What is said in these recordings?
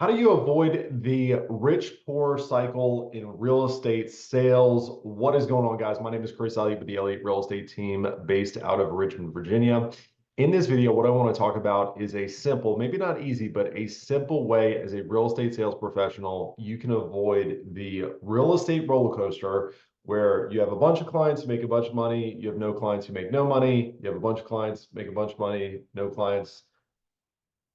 How do you avoid the rich-poor cycle in real estate sales? What is going on, guys? My name is Chris Elliott with the Elliott Real Estate Team based out of Richmond, Virginia. In this video, what I want to talk about is a simple, maybe not easy, but a simple way as a real estate sales professional, you can avoid the real estate roller coaster where you have a bunch of clients who make a bunch of money, you have no clients who make no money, you have a bunch of clients make a bunch of money, no clients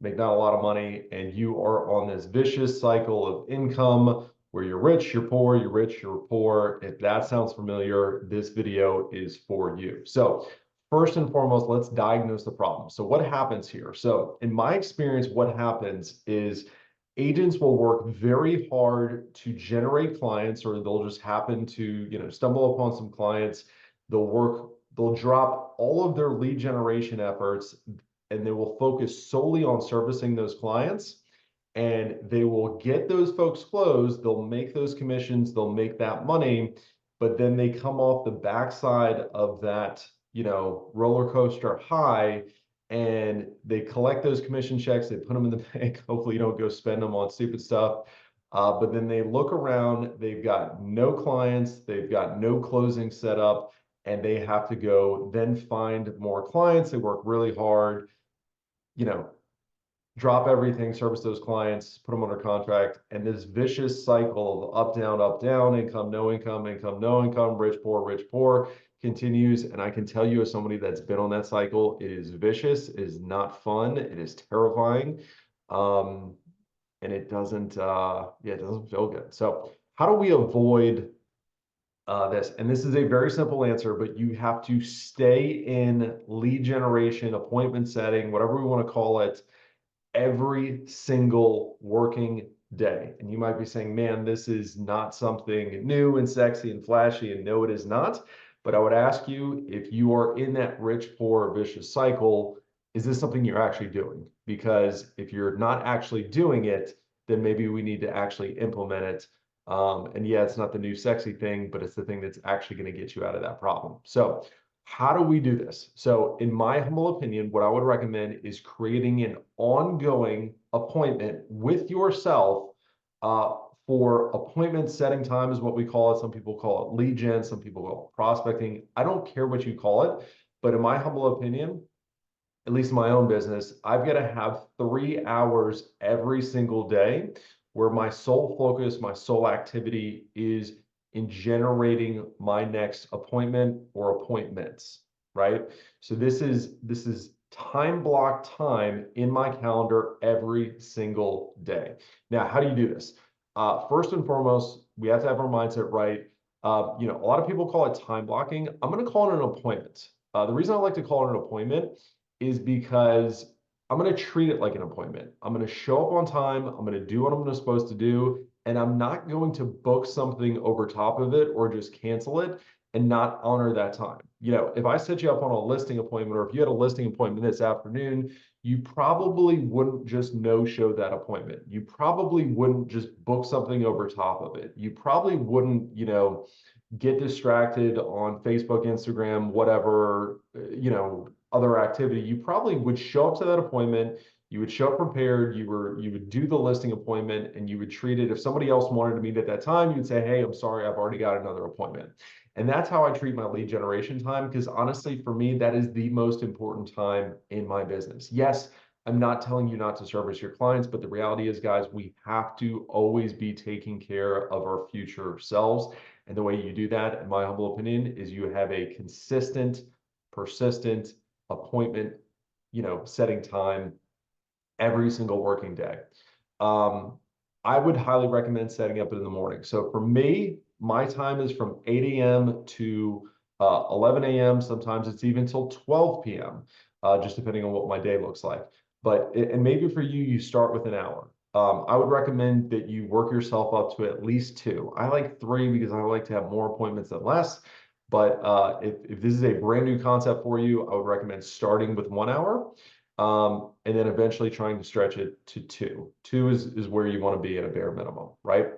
make not a lot of money, and you are on this vicious cycle of income where you're rich, you're poor, you're rich, you're poor. If that sounds familiar, this video is for you. So first and foremost, let's diagnose the problem. So what happens here? So in my experience, what happens is agents will work very hard to generate clients, or they'll just happen to, stumble upon some clients. They'll drop all of their lead generation efforts and they will focus solely on servicing those clients, and they will get those folks closed. They'll make those commissions, they'll make that money, but then they come off the backside of that, roller coaster high, and they collect those commission checks, they put them in the bank. Hopefully you don't go spend them on stupid stuff. But then they look around, they've got no clients, they've got no closing set up, and they have to go then find more clients. They work really hard, you know, drop everything, service those clients, put them under contract, and this vicious cycle of up, down, income, no income, income, no income, rich, poor continues. And I can tell you, as somebody that's been on that cycle, it is vicious, it is not fun, it is terrifying. And it doesn't, it doesn't feel good. So how do we avoid this? And this is a very simple answer, but you have to stay in lead generation, appointment setting, whatever we want to call it, every single working day. And you might be saying, man, this is not something new and sexy and flashy. And no, it is not. But I would ask you, if you are in that rich, poor, vicious cycle, is this something you're actually doing? Because if you're not actually doing it, then maybe we need to actually implement it. And yeah, it's not the new sexy thing, but it's the thing that's actually going to get you out of that problem. So how do we do this? So in my humble opinion, what I would recommend is creating an ongoing appointment with yourself for appointment setting time is what we call it. Some people call it lead gen, some people call it prospecting. I don't care what you call it, but in my humble opinion, at least in my own business, I've got to have 3 hours every single day where my sole focus, my sole activity is in generating my next appointment or appointments, right? So this is time block time in my calendar every single day. Now, how do you do this? First and foremost, we have to have our mindset right. A lot of people call it time blocking. I'm going to call it an appointment. The reason I like to call it an appointment is because I'm going to treat it like an appointment. I'm going to show up on time. I'm going to do what I'm supposed to do. And I'm not going to book something over top of it or just cancel it and not honor that time. If I set you up on a listing appointment, or if you had a listing appointment this afternoon, you probably wouldn't just no-show that appointment. You probably wouldn't just book something over top of it. You probably wouldn't, get distracted on Facebook, Instagram, whatever, other activity. You probably would show up to that appointment. You would show up prepared. You would do the listing appointment, and you would treat it. If somebody else wanted to meet at that time, you'd say, hey, I'm sorry, I've already got another appointment. And that's how I treat my lead generation time, because honestly, for me, that is the most important time in my business. Yes, I'm not telling you not to service your clients, but the reality is, guys, we have to always be taking care of our future selves. And the way you do that, in my humble opinion, is you have a consistent, persistent appointment, setting time every single working day. I would highly recommend setting up in the morning. So for me, my time is from 8 a.m. to 11 a.m. Sometimes it's even till 12 p.m., just depending on what my day looks like. And maybe for you, you start with an hour. I would recommend that you work yourself up to at least 2. I like 3 because I like to have more appointments than less. But if this is a brand new concept for you, I would recommend starting with 1 hour, and then eventually trying to stretch it to 2. 2 is where you want to be at a bare minimum, right?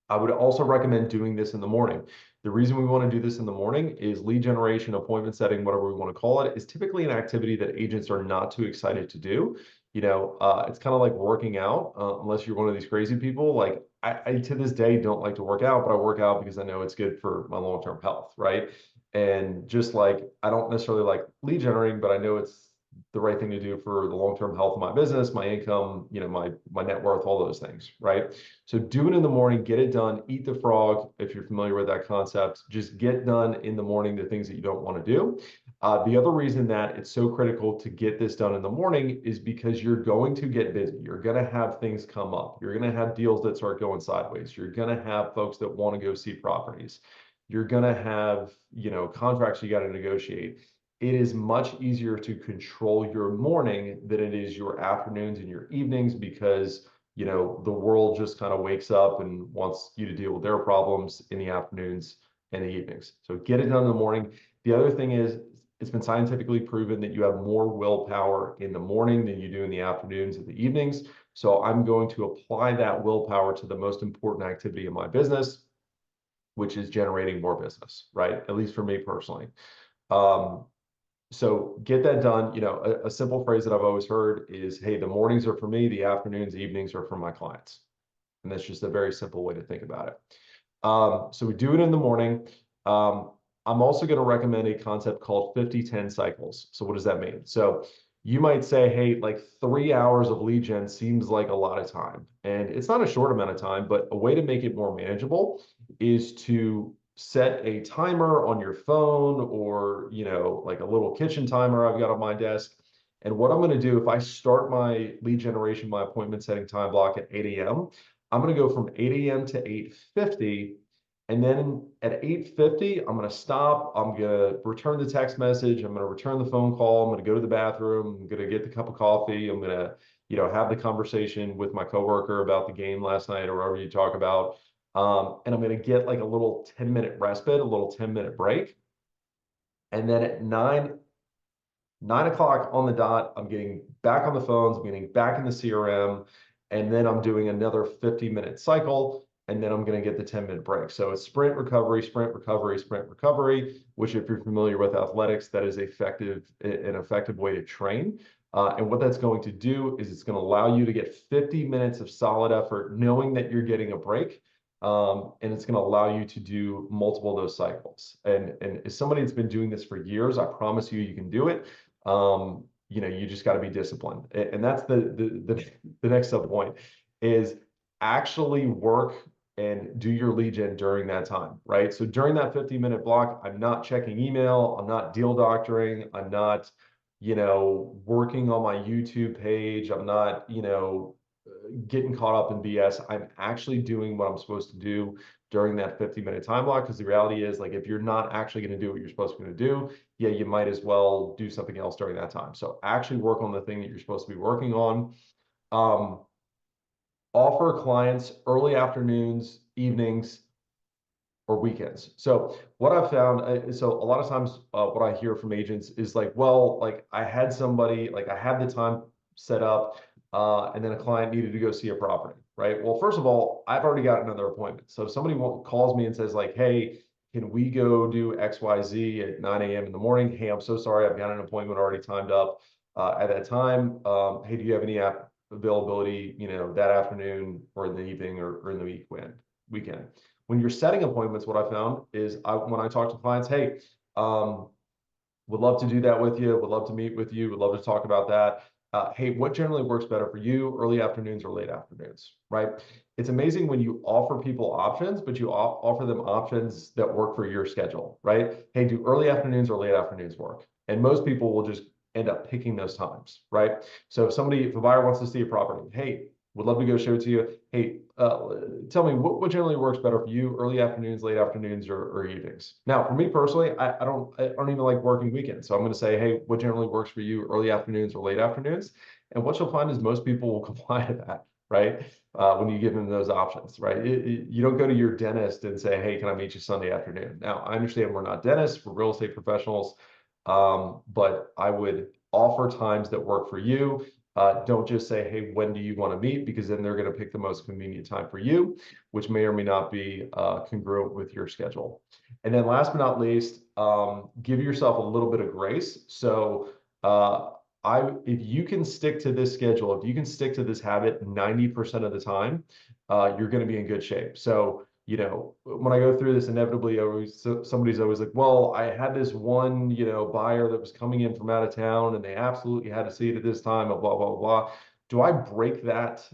I would also recommend doing this in the morning. The reason we want to do this in the morning is lead generation, appointment setting, whatever we want to call it, is typically an activity that agents are not too excited to do It's kind of like working out, unless you're one of these crazy people. Like I to this day don't like to work out, but I work out because I know it's good for my long-term health, right? And just like I don't necessarily like lead generating, but I know it's the right thing to do for the long-term health of my business, my income, my net worth, all those things, right? So do it in the morning, get it done, eat the frog, if you're familiar with that concept. Just get done in the morning the things that you don't want to do. The other reason that it's so critical to get this done in the morning is because you're going to get busy. You're going to have things come up. You're going to have deals that start going sideways. You're going to have folks that want to go see properties. You're going to have, contracts you got to negotiate. It is much easier to control your morning than it is your afternoons and your evenings because, the world just kind of wakes up and wants you to deal with their problems in the afternoons and the evenings. So get it done in the morning. The other thing is, it's been scientifically proven that you have more willpower in the morning than you do in the afternoons and the evenings. So I'm going to apply that willpower to the most important activity in my business, which is generating more business, right? At least for me personally. Um, so get that done. A simple phrase that I've always heard is, hey, the mornings are for me, the afternoons, evenings are for my clients. And that's just a very simple way to think about it. So we do it in the morning. I'm also going to recommend a concept called 50-10 cycles. So what does that mean? So you might say, hey, like 3 hours of lead gen seems like a lot of time. And it's not a short amount of time, but a way to make it more manageable is to set a timer on your phone or, like a little kitchen timer I've got on my desk. And what I'm going to do, if I start my lead generation, my appointment setting time block at 8 a.m., I'm going to go from 8 a.m. to 8:50. And then at 8:50, I'm going to stop. I'm going to return the text message. I'm going to return the phone call. I'm going to go to the bathroom. I'm going to get the cup of coffee. I'm going to, have the conversation with my coworker about the game last night or whatever you talk about. And I'm going to get like a little 10-minute respite, a little 10-minute break. And then at 9 o'clock on the dot, I'm getting back on the phones, I'm getting back in the CRM, and then I'm doing another 50-minute cycle, and then I'm going to get the 10-minute break. So it's sprint, recovery, sprint, recovery, sprint, recovery, which if you're familiar with athletics, that is an effective way to train. And what that's going to do is it's going to allow you to get 50 minutes of solid effort, knowing that you're getting a break. And it's going to allow you to do multiple of those cycles. And as somebody that's been doing this for years, I promise you can do it. You just got to be disciplined. And that's the next sub point is actually work and do your lead gen during that time, right? So during that 50-minute block, I'm not checking email, I'm not deal doctoring, I'm not, working on my YouTube page, I'm not, getting caught up in BS. I'm actually doing what I'm supposed to do during that 50-minute time block. Because the reality is, like, if you're not actually going to do what you're supposed to do, yeah, you might as well do something else during that time. So actually work on the thing that you're supposed to be working on. Offer clients early afternoons, evenings, or weekends. So what I've found, so a lot of times what I hear from agents is like, well, like I had somebody, like I had the time set up, and then a client needed to go see a property, right? Well, first of all, I've already got another appointment. So if somebody calls me and says like, hey, can we go do XYZ at 9 a.m. in the morning? Hey, I'm so sorry, I've got an appointment already timed up at that time. Hey, do you have any availability, that afternoon or in the evening or in the weekend? When you're setting appointments, what I found is when I talk to clients, hey, would love to do that with you, would love to meet with you, would love to talk about that. Hey, what generally works better for you, early afternoons or late afternoons, right? It's amazing when you offer people options, but you offer them options that work for your schedule, right? Hey, do early afternoons or late afternoons work? And most people will just end up picking those times, right? So if a buyer wants to see a property, hey, would love to go show it to you. Hey, tell me what generally works better for you, early afternoons, late afternoons, or evenings. Now, for me personally, I don't even like working weekends. So I'm going to say, hey, what generally works for you, early afternoons or late afternoons? And what you'll find is most people will comply to that, right? When you give them those options, right? You don't go to your dentist and say, hey, can I meet you Sunday afternoon? Now, I understand we're not dentists, we're real estate professionals, but I would offer times that work for you. Don't just say, hey, when do you want to meet? Because then they're going to pick the most convenient time for you, which may or may not be congruent with your schedule. And then last but not least, give yourself a little bit of grace. So if you can stick to this schedule, if you can stick to this habit 90% of the time, you're going to be in good shape. So, when I go through this, inevitably, somebody's always like, well, I had this one, buyer that was coming in from out of town and they absolutely had to see it at this time, blah, blah, blah. Do I break that,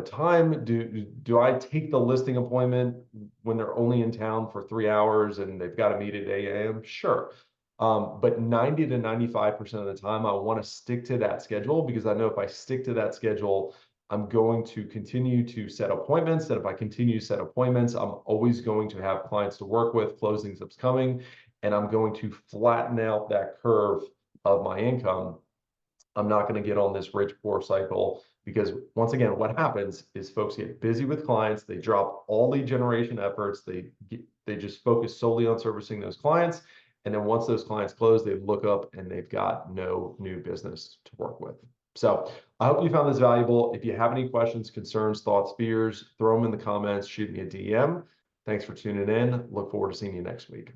time? Do I take the listing appointment when they're only in town for 3 hours and they've got to meet at 8 a.m.? Sure. But 90 to 95% of the time, I want to stick to that schedule because I know if I stick to that schedule, I'm going to continue to set appointments. And if I continue to set appointments, I'm always going to have clients to work with, closings upcoming, and I'm going to flatten out that curve of my income. I'm not going to get on this rich poor cycle because once again, what happens is folks get busy with clients, they drop all lead generation efforts, they just focus solely on servicing those clients. And then once those clients close, they look up and they've got no new business to work with. So I hope you found this valuable. If you have any questions, concerns, thoughts, fears, throw them in the comments, shoot me a DM. Thanks for tuning in. Look forward to seeing you next week.